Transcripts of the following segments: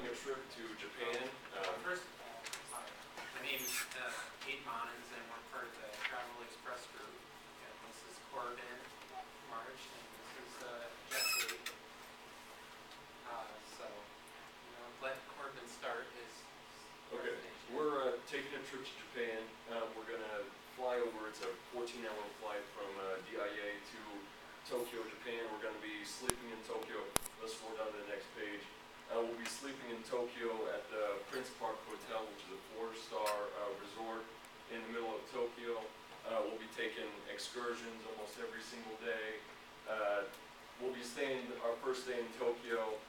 a trip to Japan. First of all, my name is Kate Monens, and we're part of the Travel Express group. And this is Corbin March, and this is Jesse. Let Corbin start his presentation. We're taking a trip to Japan. We're going to fly over. It's a 14-hour flight from DIA to Tokyo, Japan. We're going to be sleeping in Tokyo. Let's scroll down to the next page. We'll be sleeping in Tokyo at the Prince Park Hotel, which is a 4-star resort in the middle of Tokyo. We'll be taking excursions almost every single day. We'll be staying our first day in Tokyo,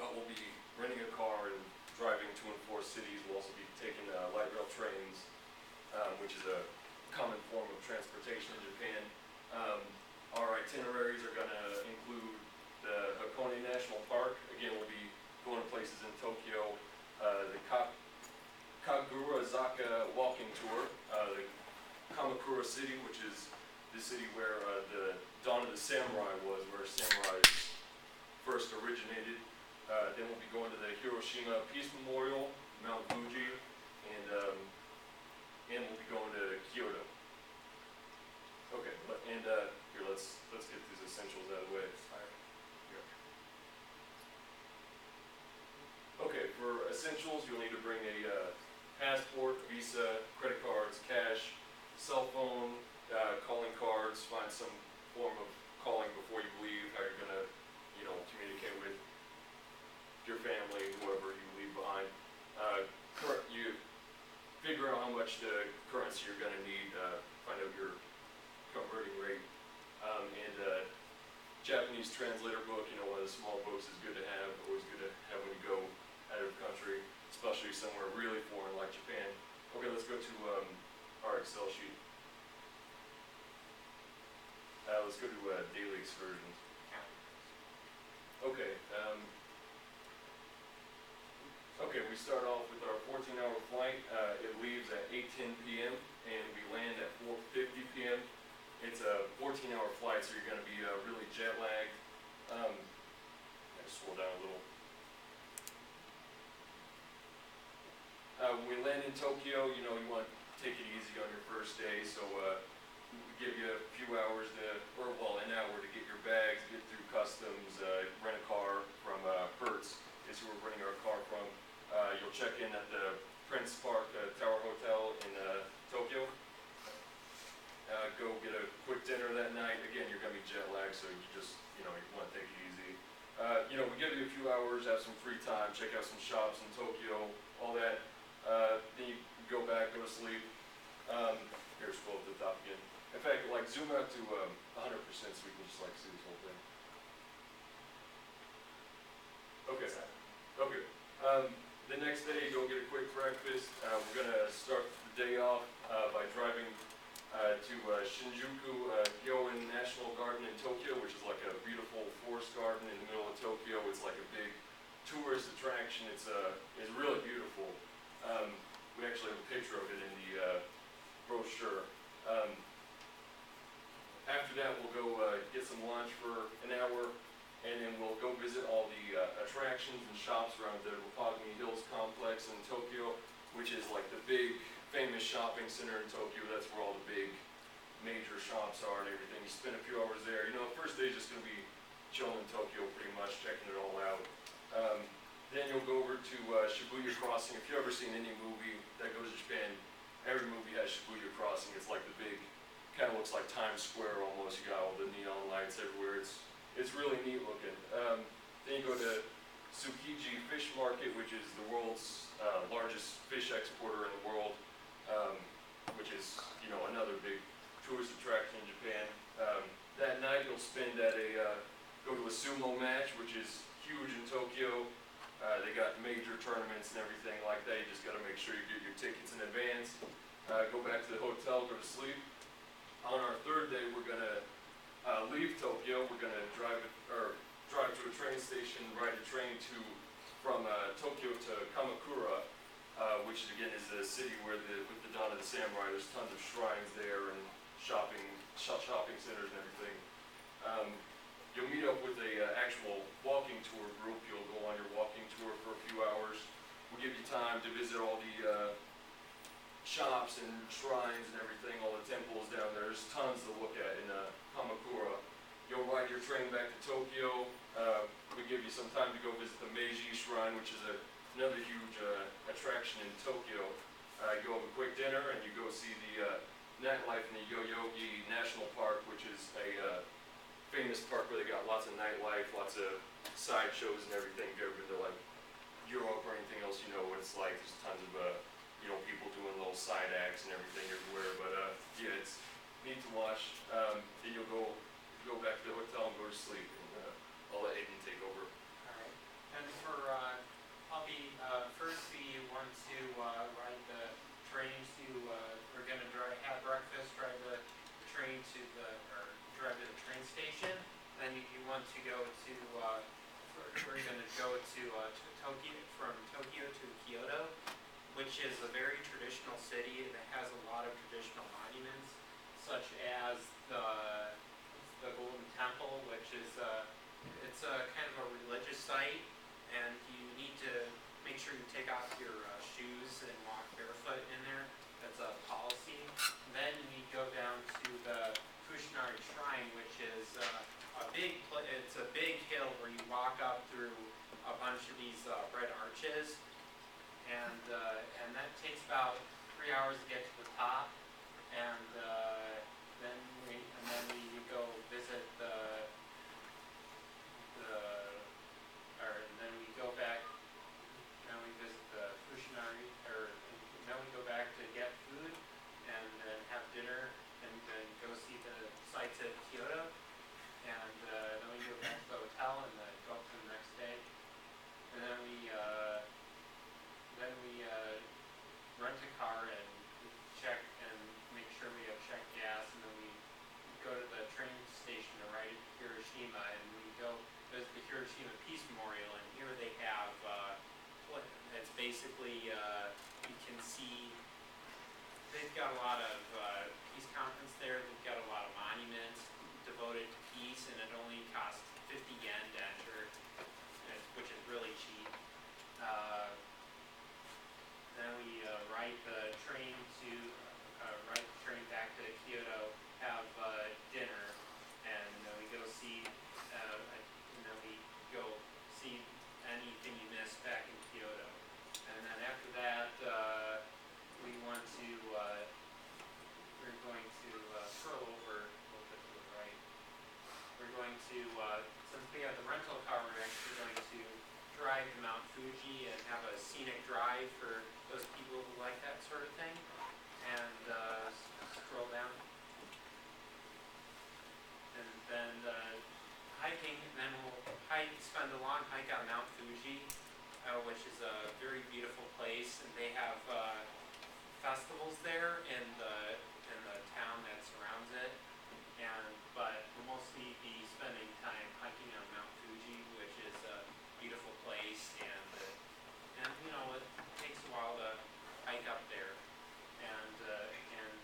but we'll be renting a car and driving to and four cities. We'll also be taking light rail trains, which is a common form of transportation in Japan. Our itineraries are going to include the Hakone National Park. Again, we'll be going to places in Tokyo. The Kagurazaka walking tour. The Kamakura City, which is the city where the dawn of the samurai was, where samurais first originated. Then we'll be going to the Hiroshima Peace Memorial, Mount Fuji, and we'll be going to Kyoto. Okay, and here let's get these essentials out of the way. Okay, for essentials, you'll need to bring a passport, visa, credit cards, cash, cell phone, calling cards. Find some form of calling before you leave. How you're gonna, communicate with your family, whoever you leave behind. You figure out how much the currency you're gonna need. Find out your converting rate. And Japanese translator book. One of the small books is good to have. Always good to have when you go out of the country, especially somewhere really foreign like Japan. Okay, let's go to our Excel sheet. Let's go to daily excursions. Okay. Okay, we start off with our 14-hour flight. It leaves at 8:10 p.m. and we land at 4:50 p.m. It's a 14-hour flight, so you're going to be really jet lagged. Let's scroll down a little. When we land in Tokyo, you want to take it easy on your first day, so we give you a few hours an hour to get your bags, get through customs, rent a car from Hertz, is who we're renting our car from. You'll check in at the Prince Park Tower Hotel in Tokyo. Go get a quick dinner that night. Again, you're going to be jet lagged, so you just, you want to take it easy. We give you a few hours, have some free time, check out some shops in Tokyo, all that. Then you go back, go to sleep. Here, scroll up to the top again. In fact, zoom out to 100% so we can just see this whole thing. Okay. Okay. The next day, go get a quick breakfast. We're going to start the day off by driving to Shinjuku Gyoen National Garden in Tokyo, which is like a beautiful forest garden in the middle of Tokyo. It's like a big tourist attraction. It's really beautiful. We actually have a picture of it in the brochure. After that, we'll go get some lunch for an hour, and then we'll go visit all the attractions and shops around the Roppongi Hills complex in Tokyo, which is like the big famous shopping center in Tokyo. That's where all the big major shops are and everything. You spend a few hours there. First day is just going to be chilling in Tokyo pretty much, checking it all out. Then you'll go over to Shibuya Crossing. If you've ever seen any movie that goes to Japan, every movie has Shibuya Crossing. It's like the big, kind of looks like Times Square almost. You got all the neon lights everywhere. It's really neat looking. Then you go to Tsukiji Fish Market, which is the world's largest fish exporter in the world, which is another big tourist attraction in Japan. That night you'll spend at go to a sumo match, which is huge in Tokyo. They got major tournaments and everything like that. You just got to make sure you get your tickets in advance. Go back to the hotel, go to sleep. On our third day, we're going to leave Tokyo. We're going to drive to a train station, ride a train from Tokyo to Kamakura, which again is a city where with the dawn of the samurai, there's tons of shrines there and shopping centers and everything. You'll meet up with a actual walking tour group. You'll go on your walking shops and shrines and everything, all the temples down there. There's tons to look at in Kamakura. You'll ride your train back to Tokyo. We give you some time to go visit the Meiji Shrine, which is another huge attraction in Tokyo. You go have a quick dinner and you go see the nightlife in the Yoyogi National Park, which is a famous park where they got lots of nightlife, lots of sideshows and everything. If you've ever been to like Europe or anything else, you know what it's like. There's tons of people doing little side acts and everything everywhere. But yeah, it's neat to watch. Then you'll go back to the hotel and go to sleep, and I'll let Aiden take over. Alright, and for, I'll be, first we want to, ride the train to, we're gonna have breakfast, drive the train to drive to the train station. Then you want to go to, we're gonna go to Tokyo, from Tokyo to Kyoto, which is a very traditional city that has a lot of traditional monuments, such as the Golden Temple, which is it's a kind of a religious site, and you need to make sure you take off your shoes and walk barefoot in there. That's a policy. Then we go down to the Fushinari Shrine, which is it's a big hill where you walk up through a bunch of these red arches, and that takes about 3 hours to get to the top, and then we go visit then we go back. Now we visit the Fushinari, now we go back to get food and then have dinner, and then go see the sights at Kyoto, and then we go back to the hotel and then go up to the next day, and then we rent a car and check and make sure we have checked gas, and then we go to the train station to ride to Hiroshima, and we go visit the Hiroshima Peace Memorial, and here they have it's basically you can see they've got a lot of peace conference there. They've got a lot of monuments devoted to peace, and it only costs 50 yen to enter, which is really cheap. Then we ride the train back to Kyoto, have dinner, and then we go see anything you missed back in Kyoto. And then after that, we're going to scroll over a little bit to the right. We're going to, since we have the rental car, we're actually going to drive to Mount Fuji and have a scenic drive for those people who like that sort of thing. And scroll down. And then hiking, and then we'll spend a long hike on Mount Fuji, which is a very beautiful place, and they have festivals there in the town that surrounds it. But we'll mostly be spending time hiking on Mount Fuji, which is a beautiful place, and it takes a while to hike up there, and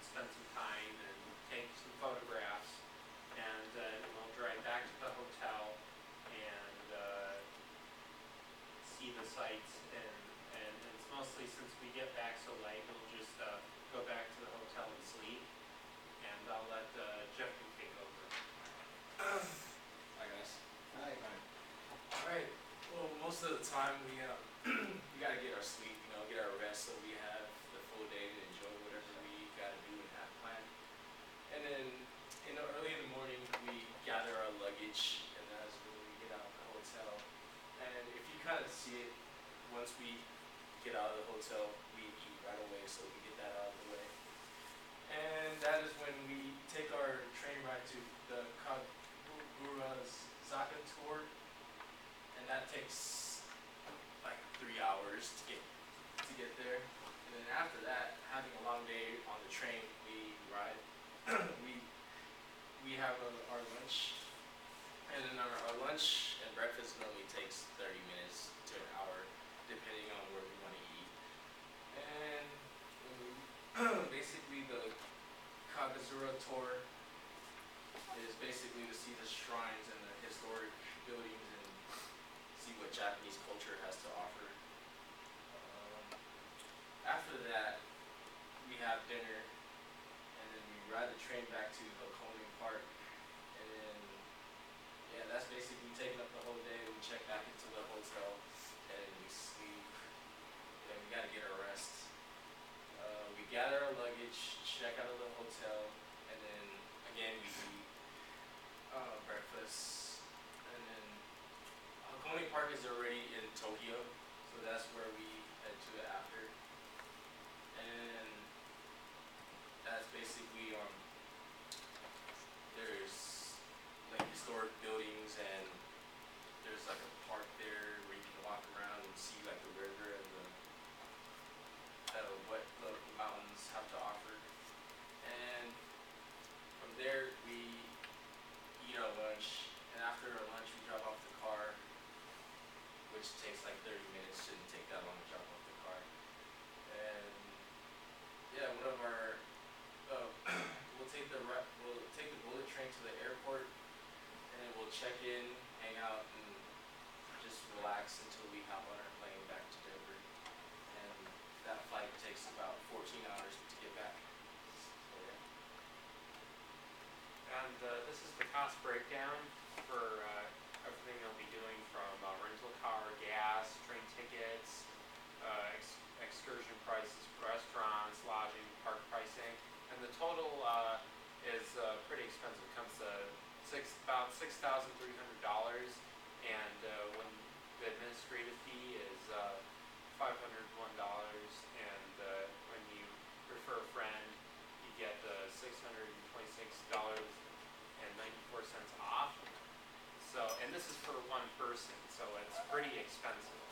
spend some time and take some photographs, and we'll drive back to the hotel and see the sights, and it's mostly, since we get back so late, we'll just go back to the hotel and sleep, and I'll let Jeff take over. Hi guys. Hi. Alright, well most of the time we we gotta get our sleep, get our rest, so we have the full day to enjoy whatever we gotta do and have planned. And then early in the morning we gather our luggage, and that's when we get out of the hotel. And if you kind of see it, once we get out of the hotel, we eat right away, so we get that out of the way. And that is when we take our train ride to the Kagura's Zaka tour, and that takes like 3 hours to get there. And then after that, having a long day on the train, we ride. we have our lunch, and then our lunch and breakfast normally takes 30 minutes to an hour, depending on where we want to eat. And basically the Kagazura tour is basically to see the shrines and the historic buildings and see what Japanese culture has to offer. After that, we dinner, and then we ride the train back to Hokoning Park, and then yeah, that's basically taking up the whole day. We check back into the hotel, and we sleep. Then we gotta get our rest. We gather our luggage, check out of the hotel, and then again we eat breakfast, and then Hokoning Park is already in Tokyo, so that's where we head to after. And that's basically there's like historic buildings, and there's like a park there where you can walk around and see like the river and what the mountains have to offer. And from there we eat our lunch, and after our lunch we drop off the car, which takes like 30 minutes. Shouldn't take that long to drop off the car. And yeah, one of our we'll take the bullet train to the airport, and then we'll check in, hang out, and just relax until we hop on our plane back to Denver. And that flight takes about 14 hours to get back. So yeah. And this is the cost breakdown for everything they'll be doing, from rental car, gas, train tickets, excursion prices, restaurants, lodging, park pricing. And the total is pretty expensive. It comes to about $6,300, and when the administrative fee is $501, and when you refer a friend, you get $626.94 off. So, and this is for one person, so it's pretty expensive.